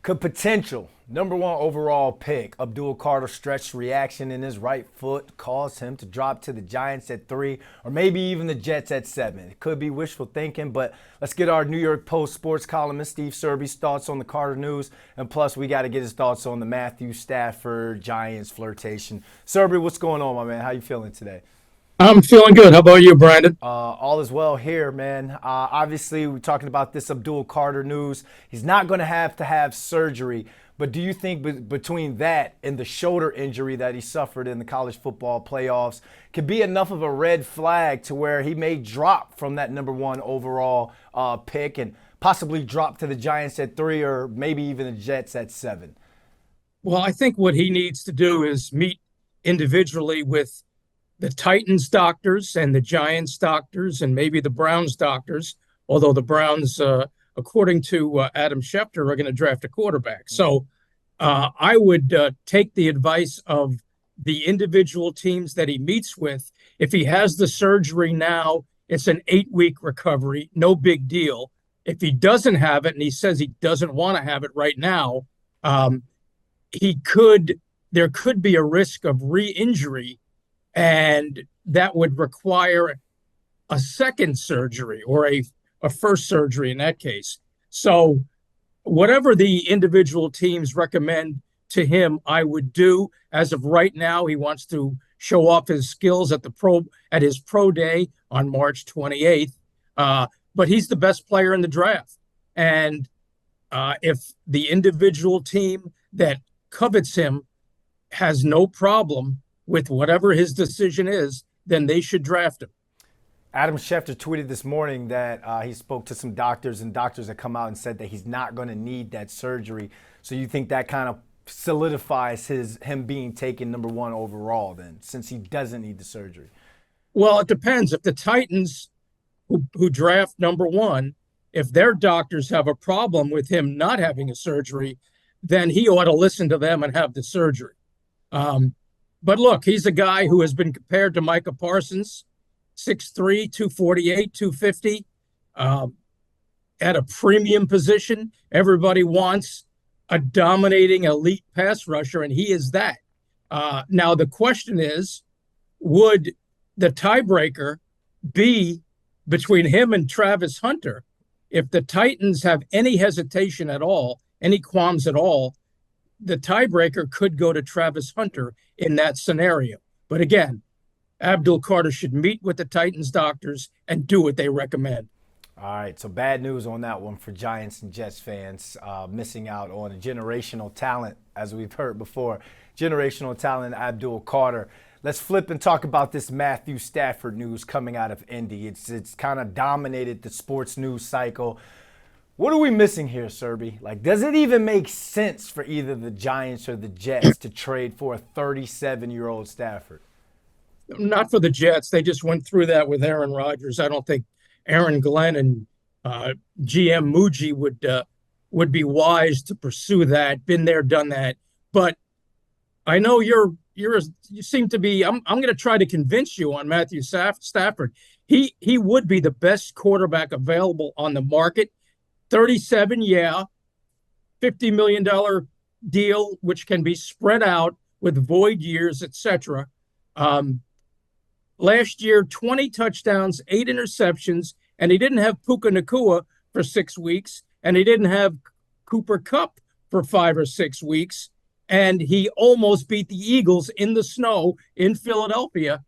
Could potential number one overall pick Abdul Carter stretched reaction in his right foot cause him to drop to the Giants at 3 or maybe even the Jets at 7? It could be wishful thinking, but let's get our New York Post sports columnist Steve Serby's thoughts on the Carter news, and plus we got to get his thoughts on the Matthew Stafford Giants flirtation. Serby, what's going on, my man? How you feeling today? I'm feeling good. How about you, Brandon? All is well here, man. Obviously, we're talking about this Abdul Carter news. He's not going to have surgery, but do you think between that and the shoulder injury that he suffered in the college football playoffs could be enough of a red flag to where he may drop from that number one overall pick and possibly drop to the Giants at 3 or maybe even the Jets at 7? Well, I think what he needs to do is meet individually with the Titans doctors and the Giants doctors and maybe the Browns doctors, although the Browns, according to Adam Schefter, are going to draft a quarterback. So I would take the advice of the individual teams that he meets with. If he has the surgery now, it's an 8-week recovery, no big deal. If he doesn't have it and he says he doesn't want to have it right now, there could be a risk of re-injury, and that would require a second surgery or a first surgery in that case. So whatever the individual teams recommend to him, I would do. As of right now, he wants to show off his skills at his pro day on March 28th. But he's the best player in the draft. And if the individual team that covets him has no problem with whatever his decision is, then they should draft him. Adam Schefter tweeted this morning that he spoke to some doctors, and doctors have come out and said that he's not going to need that surgery. So you think that kind of solidifies him being taken number one overall then, since he doesn't need the surgery? Well, it depends. If the Titans, who draft number one, if their doctors have a problem with him not having a surgery, then he ought to listen to them and have the surgery. But look, he's a guy who has been compared to Micah Parsons, 6'3", 248, 250, at a premium position. Everybody wants a dominating elite pass rusher, and he is that. Now, the question is, would the tiebreaker be between him and Travis Hunter? If the Titans have any hesitation at all, any qualms at all, the tiebreaker could go to Travis Hunter in that scenario. But again, Abdul Carter should meet with the Titans doctors and do what they recommend. All right, so bad news on that one for Giants and Jets fans, missing out on a generational talent, as we've heard before. Generational talent, Abdul Carter. Let's flip and talk about this Matthew Stafford news coming out of Indy. It's kind of dominated the sports news cycle. What are we missing here, Serby? Like, does it even make sense for either the Giants or the Jets to trade for a 37-year-old Stafford? Not for the Jets. They just went through that with Aaron Rodgers. I don't think Aaron Glenn and GM Muji would be wise to pursue that. Been there, done that. But I know you seem to be. I'm going to try to convince you on Matthew Stafford. He would be the best quarterback available on the market. 37, yeah, $50 million deal, which can be spread out with void years, etc. Last year, 20 touchdowns, 8 interceptions, and he didn't have Puka Nacua for 6 weeks, and he didn't have Cooper Kupp for 5 or 6 weeks, and he almost beat the Eagles in the snow in Philadelphia.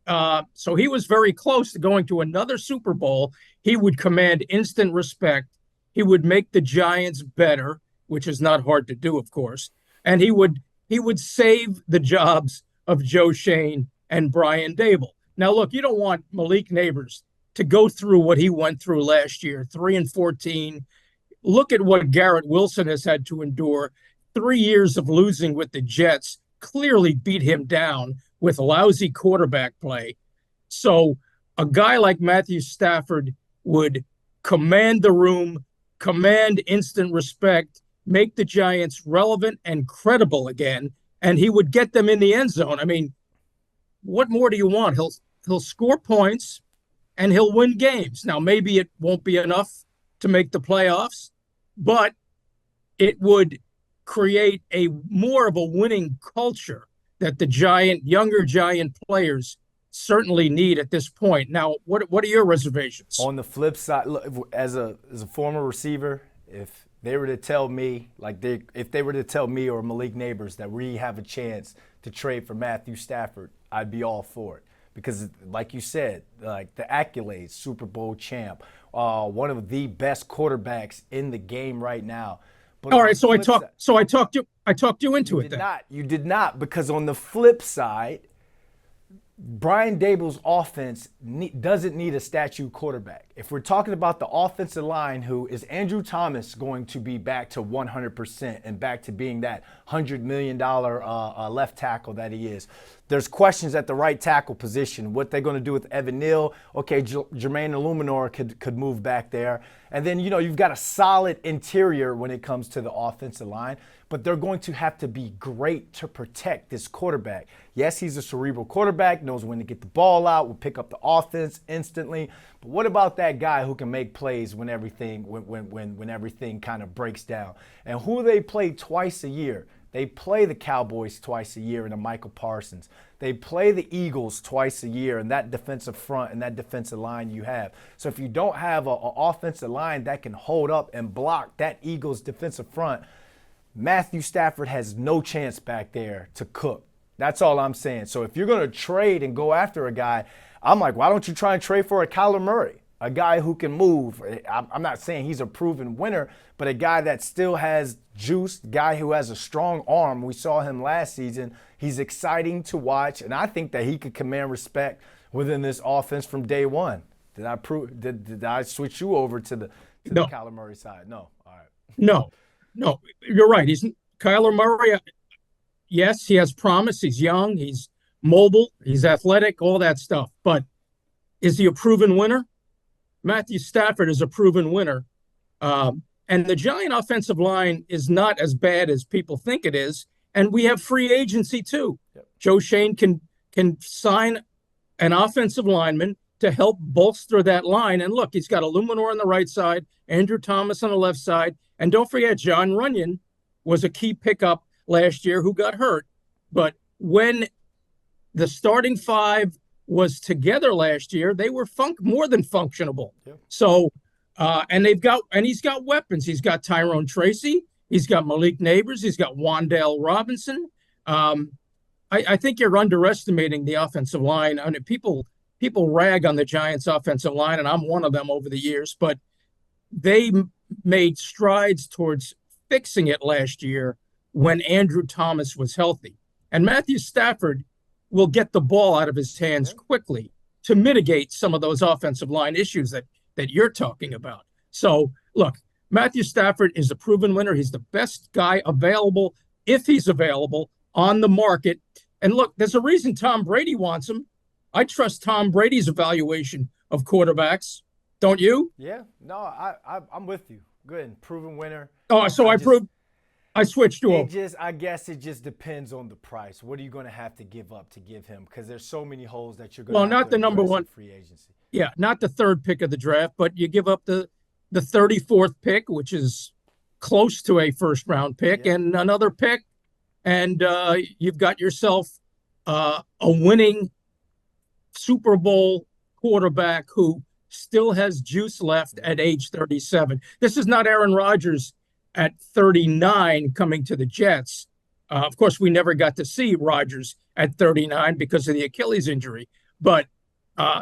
So he was very close to going to another Super Bowl. He would command instant respect. He would make the Giants better, which is not hard to do, of course. And he would save the jobs of Joe Shane and Brian Dable. Now, look, you don't want Malik Neighbors to go through what he went through last year, 3-14. Look at what Garrett Wilson has had to endure. 3 years of losing with the Jets clearly beat him down with lousy quarterback play. So a guy like Matthew Stafford would command the room, command instant respect, make the Giants relevant and credible again, and he would get them in the end zone. I mean, what more do you want? He'll score points and he'll win games. Now, maybe it won't be enough to make the playoffs, but it would create a more of a winning culture that the younger Giant players certainly need at this point. Now, what are your reservations? On the flip side, look, as a former receiver, if they were to tell me, if they were to tell me or Malik Neighbors that we have a chance to trade for Matthew Stafford, I'd be all for it. Because, like you said, like the accolades, Super Bowl champ, one of the best quarterbacks in the game right now. But all right, I talked you into it. You did not, because on the flip side, Brian Dable's offense doesn't need a statue quarterback. If we're talking about the offensive line, who is Andrew Thomas going to be back to 100% and back to being that $100 million left tackle that he is? There's questions at the right tackle position. What they're going to do with Evan Neal. Okay, Jermaine Illuminor could move back there. And then, you've got a solid interior when it comes to the offensive line, but they're going to have to be great to protect this quarterback. Yes, he's a cerebral quarterback, knows when to get the ball out, will pick up the offense instantly. But what about that guy who can make plays when everything kind of breaks down? And who they play twice a year? They play the Cowboys twice a year in a Michael Parsons. They play the Eagles twice a year in that defensive front and that defensive line you have. So if you don't have an offensive line that can hold up and block that Eagles defensive front, Matthew Stafford has no chance back there to cook. That's all I'm saying. So if you're going to trade and go after a guy, I'm like, why don't you try and trade for a Kyler Murray? A guy who can move. I'm not saying he's a proven winner, but a guy that still has juice, guy who has a strong arm. We saw him last season. He's exciting to watch, and I think that he could command respect within this offense from day one. Did I switch you over to the Kyler Murray side? No. All right. No, you're right. He's Kyler Murray. Yes, he has promise. He's young. He's mobile. He's athletic. All that stuff. But is he a proven winner? Matthew Stafford is a proven winner. And the Giant offensive line is not as bad as people think it is. And we have free agency too. Yep. Joe Shane can sign an offensive lineman to help bolster that line. And look, he's got Illuminor on the right side, Andrew Thomas on the left side. And don't forget, John Runyon was a key pickup last year who got hurt. But when the starting five was together last year, they were more than functionable. Yeah. So, and he's got weapons. He's got Tyrone Tracy. He's got Malik Neighbors. He's got Wan'Dale Robinson. I think you're underestimating the offensive line. I mean, people rag on the Giants' offensive line, and I'm one of them over the years, but they made strides towards fixing it last year when Andrew Thomas was healthy. And Matthew Stafford will get the ball out of his hands quickly to mitigate some of those offensive line issues that you're talking about. So, look, Matthew Stafford is a proven winner. He's the best guy available, if he's available, on the market. And look, there's a reason Tom Brady wants him. I trust Tom Brady's evaluation of quarterbacks. Don't you? Yeah. No, I'm with you. Good. Proven winner. Oh, so I switched to him. I guess it just depends on the price. What are you going to have to give up to give him? Because there's so many holes that you're going to have not to the number one free agency. Yeah, not the third pick of the draft, but you give up the 34th pick, which is close to a first round pick, and another pick, and you've got yourself a winning Super Bowl quarterback who still has juice left at age 37. This is not Aaron Rodgers at 39 coming to the Jets. Of course, we never got to see Rodgers at 39 because of the Achilles injury. But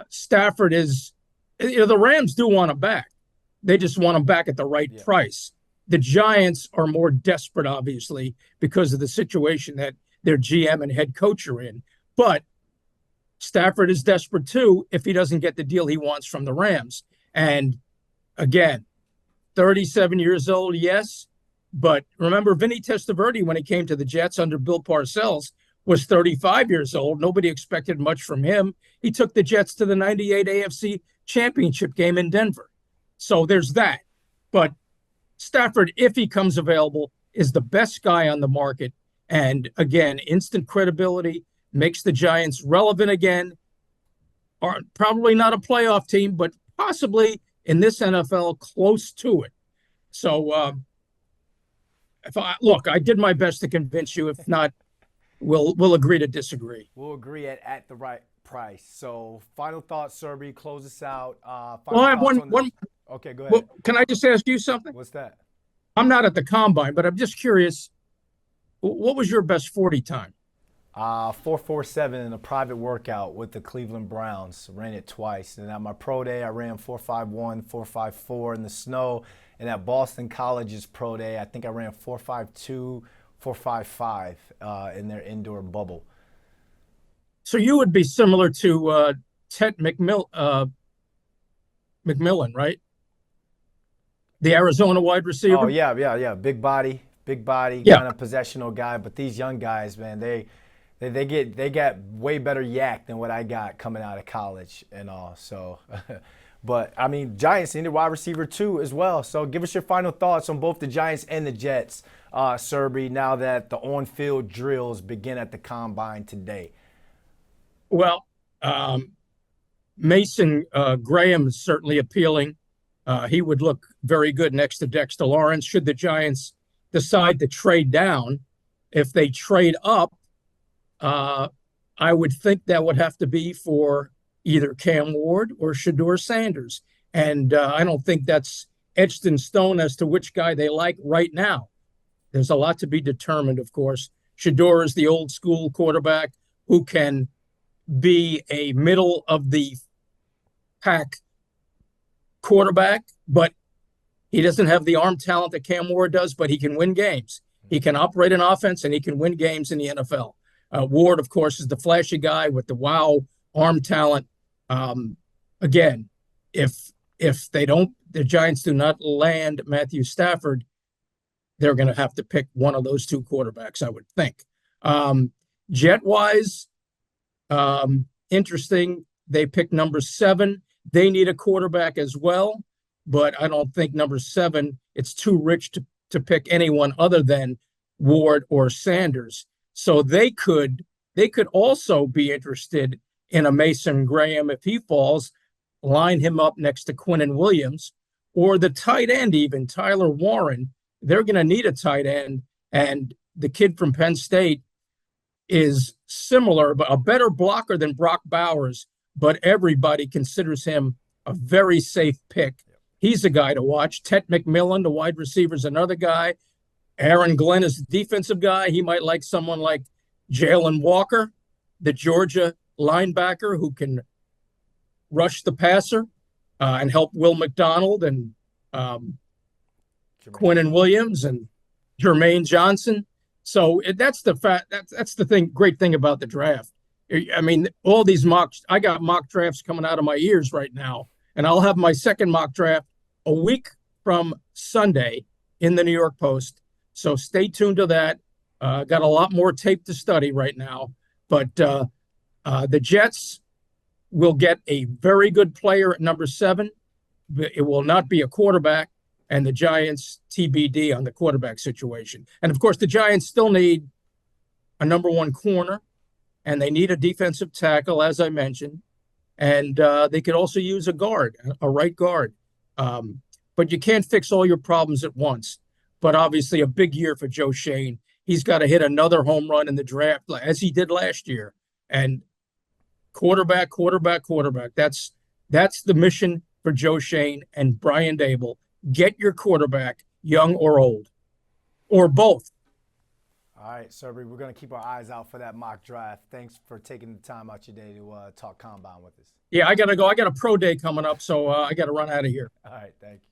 Stafford is, the Rams do want him back. They just want him back at the right price. The Giants are more desperate, obviously, because of the situation that their GM and head coach are in. But Stafford is desperate, too, if he doesn't get the deal he wants from the Rams. And, again, 37 years old, yes. But remember, Vinny Testaverde, when he came to the Jets under Bill Parcells, was 35 years old. Nobody expected much from him. He took the Jets to the 98 AFC Championship game in Denver. So there's that. But Stafford, if he comes available, is the best guy on the market. And, again, instant credibility, makes the Giants relevant again. Are probably not a playoff team, but possibly in this NFL close to it. So Look, I did my best to convince you. If not, we'll agree to disagree. We'll agree at the right price. So, final thoughts, Serby. Close us out. Well, Final I have thoughts one on the. one. Okay, go Well, ahead. can I just ask you something? What's that? I'm not at the combine, but I'm just curious. What was your best 40 time? 447 in a private workout with the Cleveland Browns. Ran it twice. And at my pro day, I ran 451, 454 in the snow. And at Boston College's pro day, I think I ran 452, 455 in their indoor bubble. So you would be similar to Ted McMillan, right? The Arizona wide Oh receiver. yeah. Big body, Yeah. kind of possessional guy. But these young guys, man, they get way better yak than what I got coming out of college and all. So, but I mean, Giants need a wide receiver too as well. So give us your final thoughts on both the Giants and the Jets, Serby. Now that the on-field drills begin at the combine today. Well, Mason Graham is certainly appealing. He would look very good next to Dexter Lawrence. Should the Giants decide to trade down, if they trade up, I would think that would have to be for either Cam Ward or Shedeur Sanders. And I don't think that's etched in stone as to which guy they like right now. There's a lot to be determined, of course. Shedeur is the old school quarterback who can be a middle of the pack quarterback, but he doesn't have the arm talent that Cam Ward does, but he can win games. He can operate an offense, and he can win games in the NFL. Ward, of course, is the flashy guy with the wow arm talent. Again, if the Giants do not land Matthew Stafford, they're going to have to pick one of those two quarterbacks, I would think. Jet-wise, interesting. They picked number 7. They need a quarterback as well, but I don't think number 7, it's too rich to pick anyone other than Ward or Sanders. So they could also be interested in a Mason Graham if he falls, line him up next to Quinnen Williams, or the tight end even, Tyler Warren. They're going to need a tight end, and the kid from Penn State is similar, but a better blocker than Brock Bowers, but everybody considers him a very safe pick. He's a guy to watch. Ted McMillan, the wide receiver, is another guy. Aaron Glenn is the defensive guy. He might like someone like Jalen Walker, the Georgia linebacker who can rush the passer and help Will McDonald and Quinnen Williams and Jermaine Johnson. So that's the fact. That's the thing. Great thing about the draft. I mean, all these I got mock drafts coming out of my ears right now, and I'll have my second mock draft a week from Sunday in the New York Post. So stay tuned to that. Got a lot more tape to study right now, but the Jets will get a very good player at number 7. It will not be a quarterback, and the Giants TBD on the quarterback situation. And of course, the Giants still need a number 1 corner, and they need a defensive tackle, as I mentioned, and they could also use a guard, a right guard. But you can't fix all your problems at once. But obviously, a big year for Joe Schoen. He's got to hit another home run in the draft, as he did last year. And quarterback. That's the mission for Joe Schoen and Brian Dable. Get your quarterback, young or old, or both. All right, Serby, we're going to keep our eyes out for that mock draft. Thanks for taking the time out your day to talk combine with us. Yeah, I got to go. I got a pro day coming up, so I got to run out of here. All right, thank you.